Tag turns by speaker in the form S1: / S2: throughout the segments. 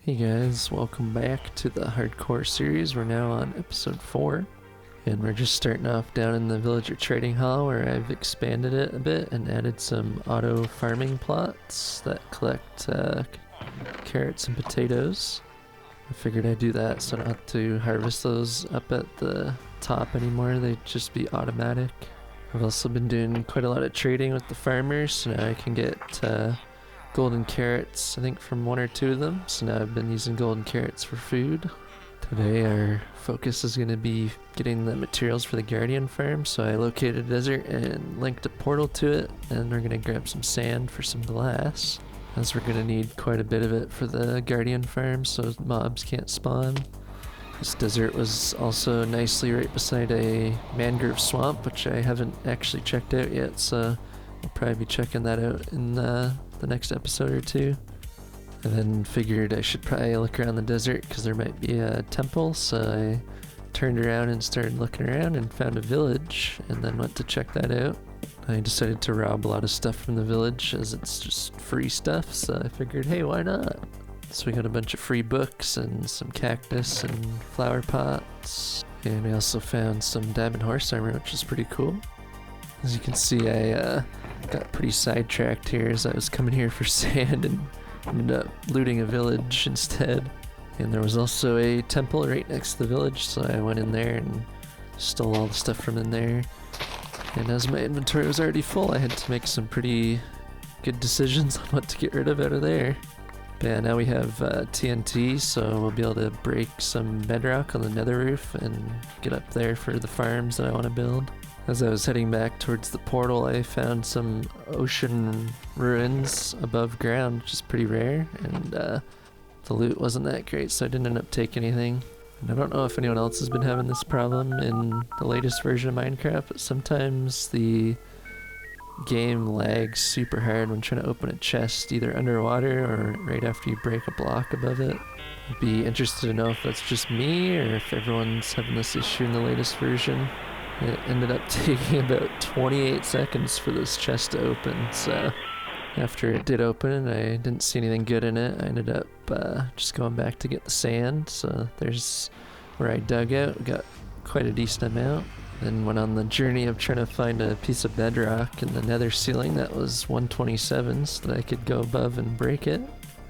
S1: Hey guys, welcome back to the hardcore series. We're now on episode 4, and we're just starting off down in the villager trading hall where I've expanded it a bit and added some auto farming plots that collect carrots and potatoes. I figured I'd do that so I don't have to harvest those up at the top anymore, they'd just be automatic. I've also been doing quite a lot of trading with the farmers, so now I can get golden carrots, I think, from one or two of them. So now I've been using golden carrots for food. Today our focus is going to be getting the materials for the Guardian farm. So I located a desert and linked a portal to it, and we're going to grab some sand for some glass, as we're going to need quite a bit of it for the Guardian farm so mobs can't spawn. This desert was also nicely right beside a mangrove swamp, which I haven't actually checked out yet, so I'll probably be checking that out in the next episode or two. And then figured I should probably look around the desert because there might be a temple, so I turned around and started looking around and found a village, and then went to check that out. I decided to rob a lot of stuff from the village as it's just free stuff, so I figured, hey, why not? So we got a bunch of free books and some cactus and flower pots, and I also found some diamond horse armor, which is pretty cool. As you can see, I got pretty sidetracked here as I was coming here for sand and ended up looting a village instead. And there was also a temple right next to the village, so I went in there and stole all the stuff from in there. And as my inventory was already full, I had to make some pretty good decisions on what to get rid of out of there. But yeah, now we have TNT, so we'll be able to break some bedrock on the nether roof and get up there for the farms that I want to build. As I was heading back towards the portal, I found some ocean ruins above ground, which is pretty rare, and the loot wasn't that great, so I didn't end up taking anything. And I don't know if anyone else has been having this problem in the latest version of Minecraft, but sometimes the game lags super hard when trying to open a chest, either underwater or right after you break a block above it. I'd be interested to know if that's just me or if everyone's having this issue in the latest version. It ended up taking about 28 seconds for this chest to open, so after it did open and I didn't see anything good in it, I ended up just going back to get the sand. So there's where I dug out, got quite a decent amount. Then went on the journey of trying to find a piece of bedrock in the nether ceiling that was 127 so that I could go above and break it.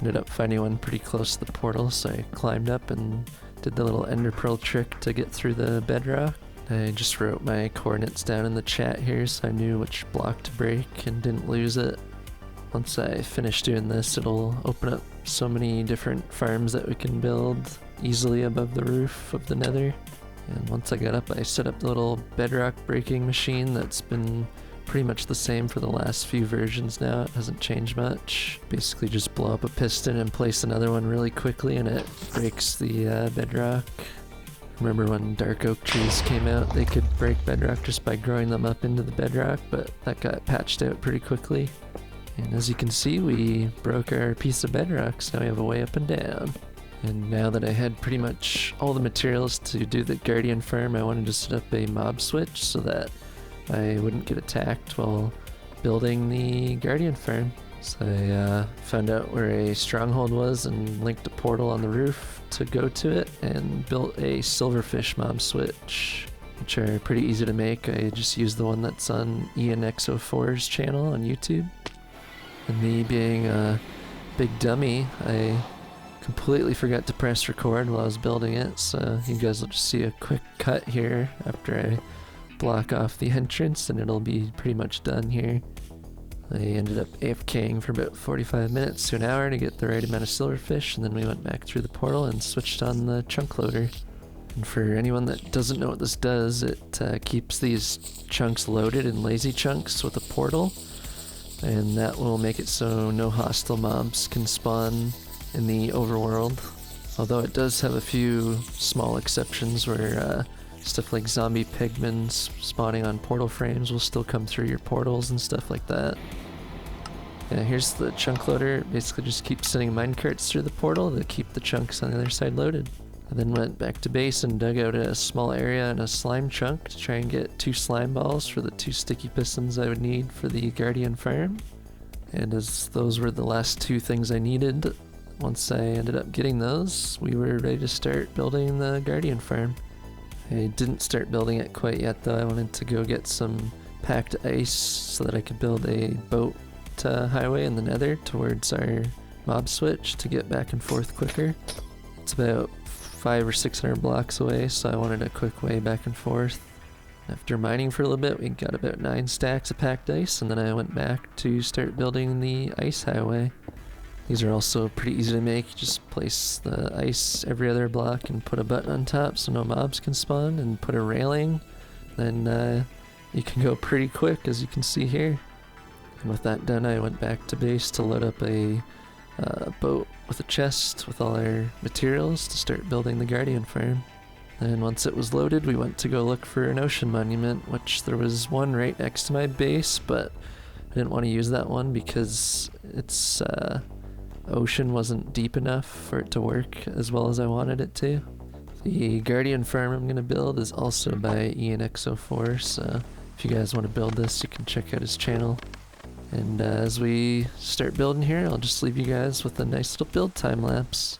S1: Ended up finding one pretty close to the portal, so I climbed up and did the little ender pearl trick to get through the bedrock. I just wrote my coordinates down in the chat here so I knew which block to break and didn't lose it. Once I finish doing this, it'll open up so many different farms that we can build easily above the roof of the nether. And once I got up, I set up the little bedrock breaking machine that's been pretty much the same for the last few versions now. It hasn't changed much. Basically just blow up a piston and place another one really quickly and it breaks the bedrock. Remember when dark oak trees came out, they could break bedrock just by growing them up into the bedrock, but that got patched out pretty quickly. And as you can see, we broke our piece of bedrock, so now we have a way up and down. And now that I had pretty much all the materials to do the Guardian farm, I wanted to set up a mob switch so that I wouldn't get attacked while building the Guardian farm. So I found out where a stronghold was and linked a portal on the roof to go to it and built a silverfish mob switch, which are pretty easy to make. I just used the one that's on ENX04's channel on YouTube. And me being a big dummy, I completely forgot to press record while I was building it, so you guys will just see a quick cut here after I block off the entrance and it'll be pretty much done here. I ended up AFKing for about 45 minutes to an hour to get the right amount of silverfish, and then we went back through the portal and switched on the chunk loader. And for anyone that doesn't know what this does, it keeps these chunks loaded in lazy chunks with a portal, and that will make it so no hostile mobs can spawn in the overworld. Although it does have a few small exceptions where stuff like zombie pigmen spawning on portal frames will still come through your portals and stuff like that. Yeah, here's the chunk loader. It basically just keeps sending minecarts through the portal to keep the chunks on the other side loaded. I then went back to base and dug out a small area and a slime chunk to try and get 2 slime balls for the 2 sticky pistons I would need for the Guardian farm. And as those were the last 2 things I needed, once I ended up getting those, we were ready to start building the Guardian farm. I didn't start building it quite yet though. I wanted to go get some packed ice so that I could build a boat highway in the nether towards our mob switch to get back and forth quicker. It's about 500 or 600 blocks away, so I wanted a quick way back and forth. After mining for a little bit, we got about 9 stacks of packed ice, and then I went back to start building the ice highway. These are also pretty easy to make. You just place the ice every other block and put a button on top so no mobs can spawn, and put a railing. Then you can go pretty quick, as you can see here. And with that done, I went back to base to load up a boat with a chest with all our materials to start building the Guardian farm. And once it was loaded, we went to go look for an ocean monument, which there was one right next to my base, but I didn't want to use that one because its ocean wasn't deep enough for it to work as well as I wanted it to. The Guardian farm I'm going to build is also by ENXO4, so if you guys want to build this, you can check out his channel. And as we start building here, I'll just leave you guys with a nice little build time lapse.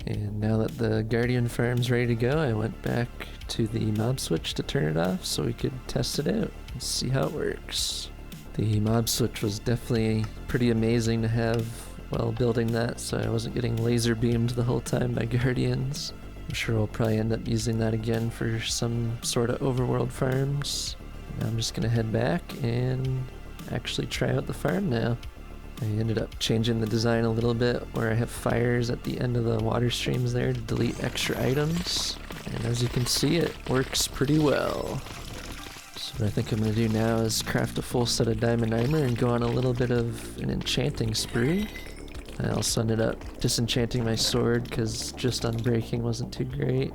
S1: And now that the Guardian farm's ready to go, I went back to the mob switch to turn it off so we could test it out and see how it works. The mob switch was definitely pretty amazing to have while building that, so I wasn't getting laser beamed the whole time by Guardians. I'm sure we'll probably end up using that again for some sort of overworld farms. Now I'm just gonna head back and actually try out the farm now. I ended up changing the design a little bit where I have fires at the end of the water streams there to delete extra items. And as you can see, it works pretty well. So what I think I'm going to do now is craft a full set of diamond armor and go on a little bit of an enchanting spree. I also ended up disenchanting my sword because just unbreaking wasn't too great.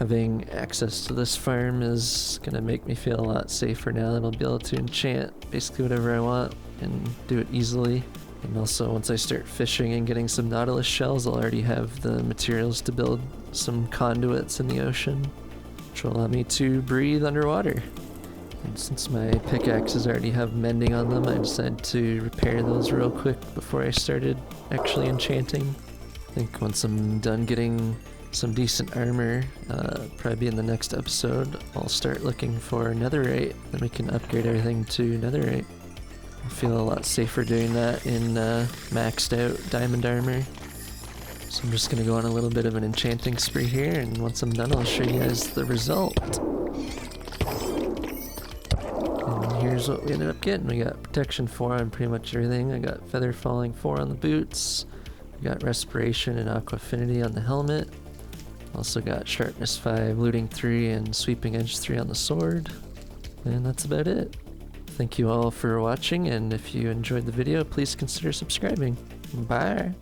S1: Having access to this farm is going to make me feel a lot safer now that I'll be able to enchant basically whatever I want and do it easily. And also once I start fishing and getting some nautilus shells, I'll already have the materials to build some conduits in the ocean, which will allow me to breathe underwater. And since my pickaxes already have mending on them, I decided to repair those real quick before I started actually enchanting. I think once I'm done getting some decent armor. Probably in the next episode, I'll start looking for netherite, then we can upgrade everything to netherite. I feel a lot safer doing that in maxed out diamond armor. So I'm just gonna go on a little bit of an enchanting spree here, and once I'm done I'll show you guys the result. And here's what we ended up getting. We got protection 4 on pretty much everything. I got feather falling 4 on the boots. We got respiration and aqua affinity on the helmet. Also got sharpness 5, looting 3, and sweeping edge 3 on the sword. And that's about it. Thank you all for watching, and if you enjoyed the video, please consider subscribing. Bye!